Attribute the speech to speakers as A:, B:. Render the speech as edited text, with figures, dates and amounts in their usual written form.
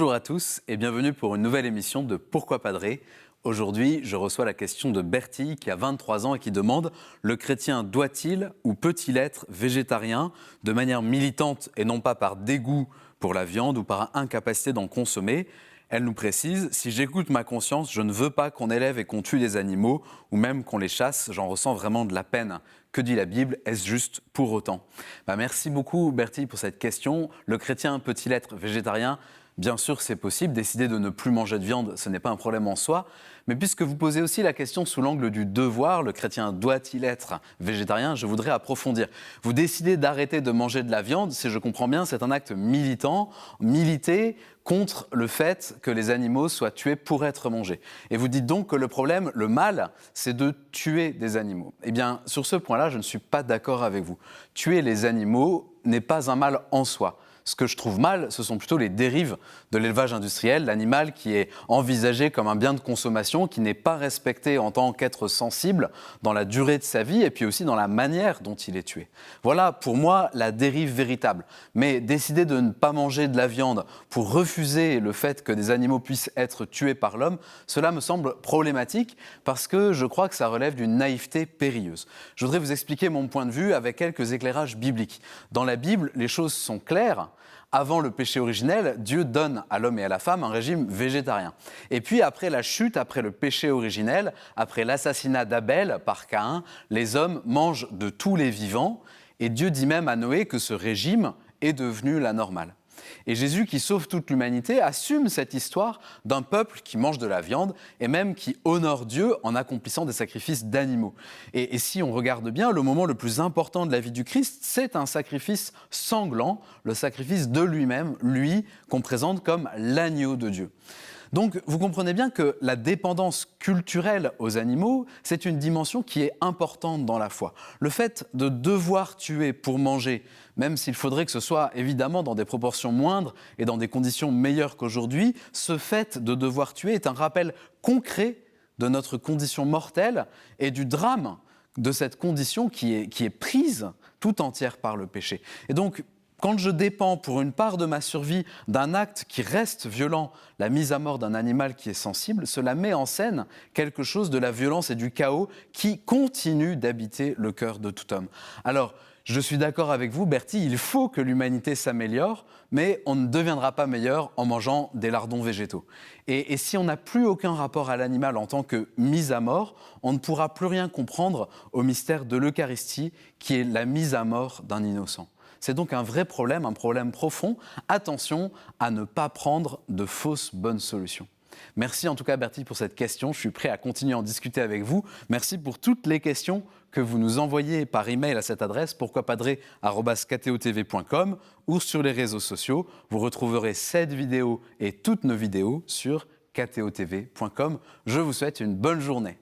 A: Bonjour à tous et bienvenue pour une nouvelle émission de Pourquoi Padré. Aujourd'hui, je reçois la question de Bertie qui a 23 ans et qui demande « Le chrétien doit-il ou peut-il être végétarien de manière militante et non pas par dégoût pour la viande ou par incapacité d'en consommer ?» Elle nous précise « Si j'écoute ma conscience, je ne veux pas qu'on élève et qu'on tue des animaux ou même qu'on les chasse, j'en ressens vraiment de la peine. Que dit la Bible? Est-ce juste pour autant ?» Merci beaucoup Bertie pour cette question. Le chrétien peut-il être végétarien ? Bien sûr, c'est possible. Décider de ne plus manger de viande, ce n'est pas un problème en soi. Mais puisque vous posez aussi la question sous l'angle du devoir, le chrétien doit-il être végétarien? Je voudrais approfondir. Vous décidez d'arrêter de manger de la viande, si je comprends bien, c'est un acte militant, militer contre le fait que les animaux soient tués pour être mangés. Et vous dites donc que le problème, le mal, c'est de tuer des animaux. Eh bien, sur ce point-là, je ne suis pas d'accord avec vous. Tuer les animaux n'est pas un mal en soi. Ce que je trouve mal, ce sont plutôt les dérives de l'élevage industriel, l'animal qui est envisagé comme un bien de consommation, qui n'est pas respecté en tant qu'être sensible dans la durée de sa vie et puis aussi dans la manière dont il est tué. Voilà pour moi la dérive véritable. Mais décider de ne pas manger de la viande pour refuser le fait que des animaux puissent être tués par l'homme, cela me semble problématique parce que je crois que ça relève d'une naïveté périlleuse. Je voudrais vous expliquer mon point de vue avec quelques éclairages bibliques. Dans la Bible, les choses sont claires. Avant le péché originel, Dieu donne à l'homme et à la femme un régime végétarien. Et puis après la chute, après le péché originel, après l'assassinat d'Abel par Caïn, les hommes mangent de tous les vivants. Et Dieu dit même à Noé que ce régime est devenu la normale. Et Jésus, qui sauve toute l'humanité, assume cette histoire d'un peuple qui mange de la viande et même qui honore Dieu en accomplissant des sacrifices d'animaux. Et si on regarde bien, le moment le plus important de la vie du Christ, c'est un sacrifice sanglant, le sacrifice de lui-même, lui qu'on présente comme l'agneau de Dieu. Donc, vous comprenez bien que la dépendance culturelle aux animaux, c'est une dimension qui est importante dans la foi. Le fait de devoir tuer pour manger, même s'il faudrait que ce soit évidemment dans des proportions moindres et dans des conditions meilleures qu'aujourd'hui, ce fait de devoir tuer est un rappel concret de notre condition mortelle et du drame de cette condition qui est prise tout entière par le péché. Et donc, quand je dépends pour une part de ma survie d'un acte qui reste violent, la mise à mort d'un animal qui est sensible, cela met en scène quelque chose de la violence et du chaos qui continue d'habiter le cœur de tout homme. Alors, je suis d'accord avec vous, Bertie, il faut que l'humanité s'améliore, mais on ne deviendra pas meilleur en mangeant des lardons végétaux. Et si on n'a plus aucun rapport à l'animal en tant que mise à mort, on ne pourra plus rien comprendre au mystère de l'Eucharistie, qui est la mise à mort d'un innocent. C'est donc un vrai problème, un problème profond. Attention à ne pas prendre de fausses bonnes solutions. Merci en tout cas Bertie pour cette question. Je suis prêt à continuer à en discuter avec vous. Merci pour toutes les questions que vous nous envoyez par email à cette adresse pourquoipadré@ktotv.com ou sur les réseaux sociaux. Vous retrouverez cette vidéo et toutes nos vidéos sur ktotv.com. Je vous souhaite une bonne journée.